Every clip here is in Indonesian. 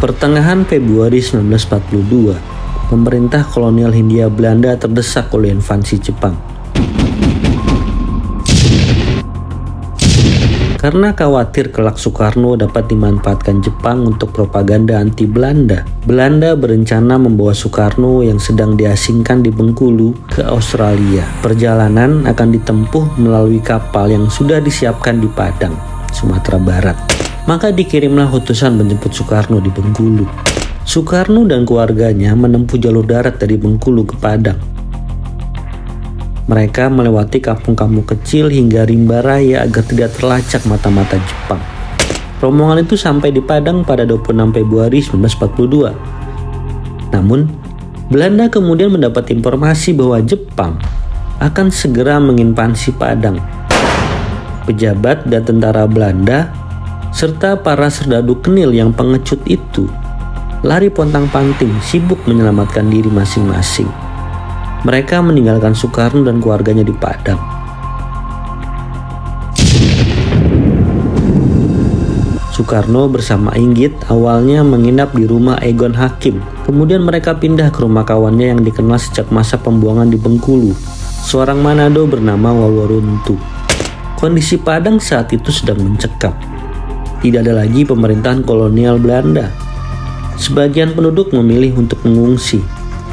Pertengahan Februari 1942, pemerintah kolonial Hindia Belanda terdesak oleh invasi Jepang. Karena khawatir kelak Soekarno dapat dimanfaatkan Jepang untuk propaganda anti Belanda, Belanda berencana membawa Soekarno yang sedang diasingkan di Bengkulu ke Australia. Perjalanan akan ditempuh melalui kapal yang sudah disiapkan di Padang, Sumatera Barat. Maka dikirimlah utusan menjemput Soekarno di Bengkulu. Soekarno dan keluarganya menempuh jalur darat dari Bengkulu ke Padang. Mereka melewati kampung-kampung kecil hingga rimba raya agar tidak terlacak mata-mata Jepang. Rombongan itu sampai di Padang pada 26 Februari 1942. Namun, Belanda kemudian mendapat informasi bahwa Jepang akan segera menginvasi Padang. Pejabat dan tentara Belanda serta para serdadu kenil yang pengecut itu lari pontang-panting sibuk menyelamatkan diri masing-masing. Mereka meninggalkan Soekarno dan keluarganya di Padang. Soekarno bersama Inggit awalnya menginap di rumah Egon Hakim. Kemudian mereka pindah ke rumah kawannya yang dikenal sejak masa pembuangan di Bengkulu, seorang Manado bernama Waworuntu. Kondisi Padang saat itu sedang mencekam. Tidak ada lagi pemerintahan kolonial Belanda. Sebagian penduduk memilih untuk mengungsi.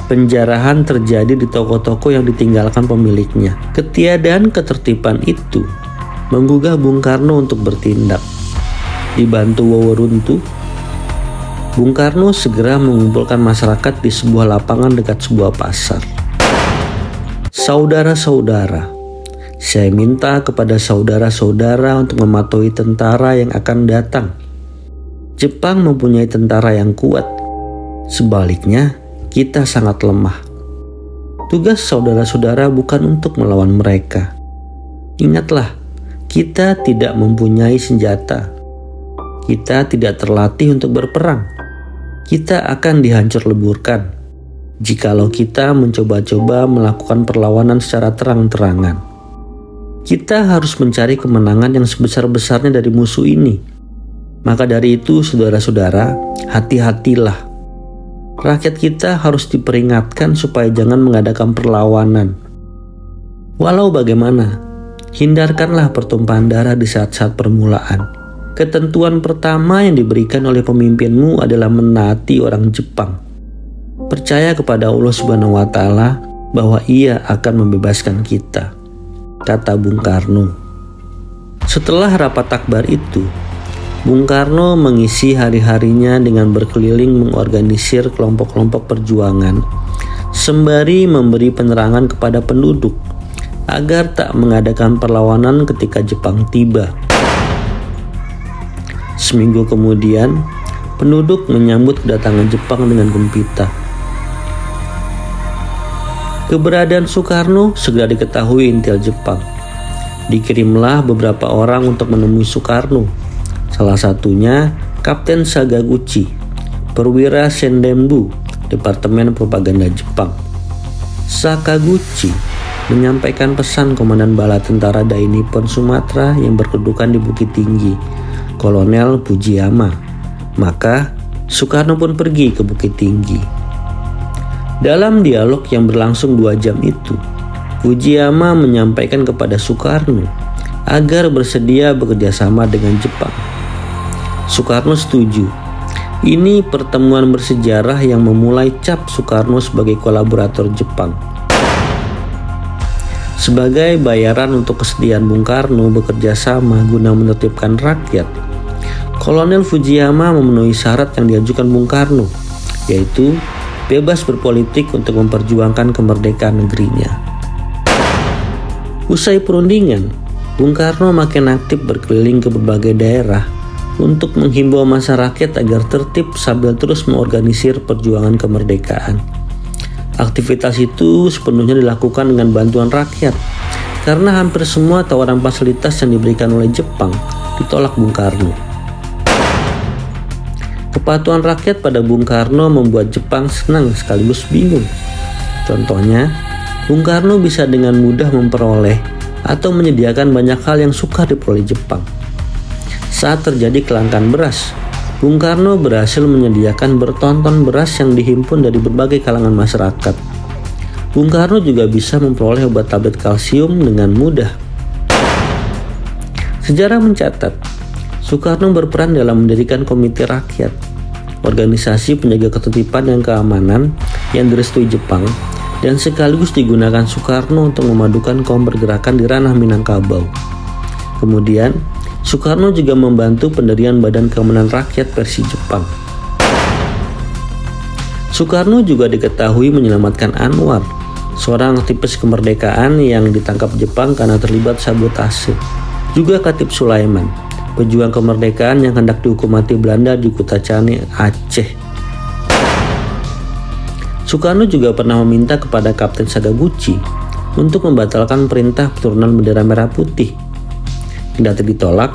Penjarahan terjadi di toko-toko yang ditinggalkan pemiliknya. Ketiadaan ketertiban itu menggugah Bung Karno untuk bertindak. Dibantu Waworuntu, Bung Karno segera mengumpulkan masyarakat di sebuah lapangan dekat sebuah pasar. Saudara-saudara, saya minta kepada saudara-saudara untuk mematuhi tentara yang akan datang. Jepang mempunyai tentara yang kuat. Sebaliknya, kita sangat lemah. Tugas saudara-saudara bukan untuk melawan mereka. Ingatlah, kita tidak mempunyai senjata. Kita tidak terlatih untuk berperang. Kita akan dihancur leburkan jikalau kita mencoba-coba melakukan perlawanan secara terang-terangan. Kita harus mencari kemenangan yang sebesar-besarnya dari musuh ini. Maka dari itu, saudara-saudara, hati-hatilah. Rakyat kita harus diperingatkan supaya jangan mengadakan perlawanan. Walau bagaimana, hindarkanlah pertumpahan darah di saat-saat permulaan. Ketentuan pertama yang diberikan oleh pemimpinmu adalah menaati orang Jepang. Percaya kepada Allah Subhanahu wa Ta'ala bahwa Ia akan membebaskan kita, kata Bung Karno. Setelah rapat akbar itu, Bung Karno mengisi hari-harinya dengan berkeliling mengorganisir kelompok-kelompok perjuangan sembari memberi penerangan kepada penduduk agar tak mengadakan perlawanan ketika Jepang tiba. Seminggu kemudian, penduduk menyambut kedatangan Jepang dengan gembira. Keberadaan Soekarno segera diketahui intel Jepang. Dikirimlah beberapa orang untuk menemui Soekarno. Salah satunya Kapten Sakaguchi, perwira Sendenbu, Departemen Propaganda Jepang. Sakaguchi menyampaikan pesan Komandan Bala Tentara Dai Nippon Sumatera yang berkedudukan di Bukit Tinggi, Kolonel Fujiyama. Maka Soekarno pun pergi ke Bukit Tinggi. Dalam dialog yang berlangsung 2 jam itu, Fujiyama menyampaikan kepada Soekarno agar bersedia bekerjasama dengan Jepang. Soekarno setuju. Ini pertemuan bersejarah yang memulai cap Soekarno sebagai kolaborator Jepang. Sebagai bayaran untuk kesediaan Bung Karno bekerja sama guna menertibkan rakyat, Kolonel Fujiyama memenuhi syarat yang diajukan Bung Karno, yaitu bebas berpolitik untuk memperjuangkan kemerdekaan negerinya. Usai perundingan, Bung Karno makin aktif berkeliling ke berbagai daerah untuk menghimbau masyarakat agar tertib sambil terus mengorganisir perjuangan kemerdekaan. Aktivitas itu sepenuhnya dilakukan dengan bantuan rakyat, karena hampir semua tawaran fasilitas yang diberikan oleh Jepang ditolak Bung Karno. Kepatuhan rakyat pada Bung Karno membuat Jepang senang sekaligus bingung. Contohnya, Bung Karno bisa dengan mudah memperoleh atau menyediakan banyak hal yang sukar diperoleh Jepang. Saat terjadi kelangkaan beras, Bung Karno berhasil menyediakan bertonton beras yang dihimpun dari berbagai kalangan masyarakat. Bung Karno juga bisa memperoleh obat tablet kalsium dengan mudah. Sejarah mencatat, Soekarno berperan dalam mendirikan Komite Rakyat, organisasi penjaga ketertiban dan keamanan yang direstui Jepang dan sekaligus digunakan Soekarno untuk memadukan kaum pergerakan di ranah Minangkabau. Kemudian, Soekarno juga membantu pendirian Badan Keamanan Rakyat versi Jepang. Soekarno juga diketahui menyelamatkan Anwar, seorang aktivis kemerdekaan yang ditangkap Jepang karena terlibat sabotase. Juga Khatib Sulaiman, pejuang kemerdekaan yang hendak dihukum mati Belanda di Kutacani, Aceh. Soekarno juga pernah meminta kepada Kapten Sakaguchi untuk membatalkan perintah penurunan bendera merah putih. Kendati ditolak,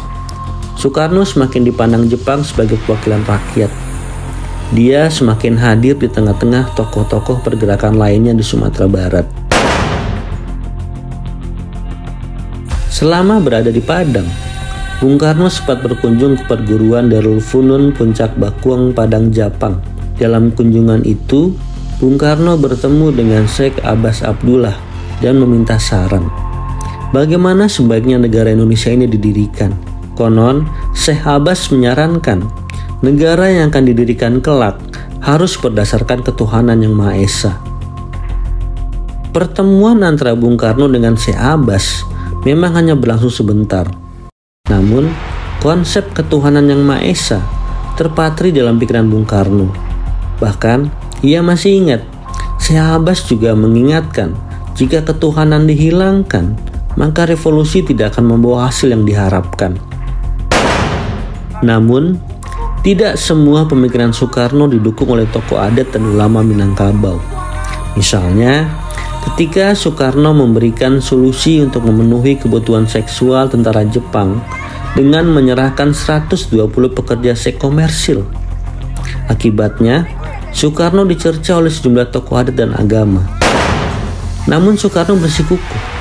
Soekarno semakin dipandang Jepang sebagai perwakilan rakyat. Dia semakin hadir di tengah-tengah tokoh-tokoh pergerakan lainnya di Sumatera Barat. Selama berada di Padang, Bung Karno sempat berkunjung ke perguruan Darul Funun Puncak Bakuang, Padang, Japang. Dalam kunjungan itu, Bung Karno bertemu dengan Sheikh Abbas Abdullah dan meminta saran. Bagaimana sebaiknya negara Indonesia ini didirikan? Konon, Sheikh Abbas menyarankan negara yang akan didirikan kelak harus berdasarkan ketuhanan yang Maha Esa. Pertemuan antara Bung Karno dengan Sheikh Abbas memang hanya berlangsung sebentar. Namun, konsep ketuhanan yang Maha Esa terpatri dalam pikiran Bung Karno. Bahkan, ia masih ingat, Sheikh Abbas juga mengingatkan jika ketuhanan dihilangkan, maka revolusi tidak akan membawa hasil yang diharapkan. Namun, tidak semua pemikiran Soekarno didukung oleh tokoh adat dan ulama Minangkabau. Misalnya, ketika Soekarno memberikan solusi untuk memenuhi kebutuhan seksual tentara Jepang dengan menyerahkan 120 pekerja seks komersil. Akibatnya, Soekarno dicerca oleh sejumlah tokoh adat dan agama. Namun Soekarno bersikukuh.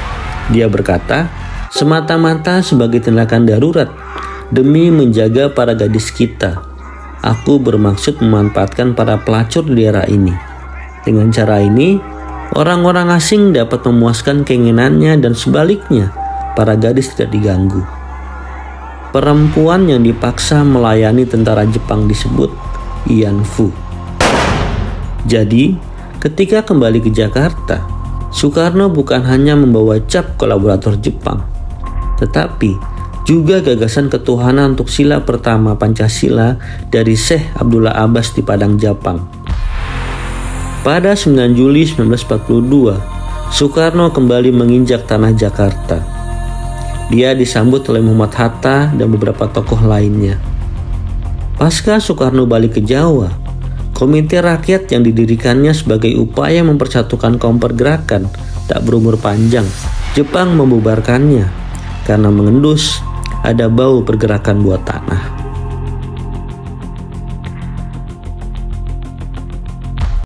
Dia berkata, semata-mata sebagai tindakan darurat demi menjaga para gadis kita. Aku bermaksud memanfaatkan para pelacur di daerah ini. Dengan cara ini, orang-orang asing dapat memuaskan keinginannya dan sebaliknya, para gadis tidak diganggu. Perempuan yang dipaksa melayani tentara Jepang disebut Ianfu. Jadi, ketika kembali ke Jakarta, Soekarno bukan hanya membawa cap kolaborator Jepang, tetapi juga gagasan ketuhanan untuk sila pertama Pancasila dari Sheikh Abdullah Abbas di Padang, Japang. Pada 9 Juli 1942, Soekarno kembali menginjak tanah Jakarta. Dia disambut oleh Muhammad Hatta dan beberapa tokoh lainnya. Pasca Soekarno balik ke Jawa, Komite Rakyat yang didirikannya sebagai upaya mempersatukan kaum pergerakan tak berumur panjang. Jepang membubarkannya karena mengendus ada bau pergerakan buat tanah.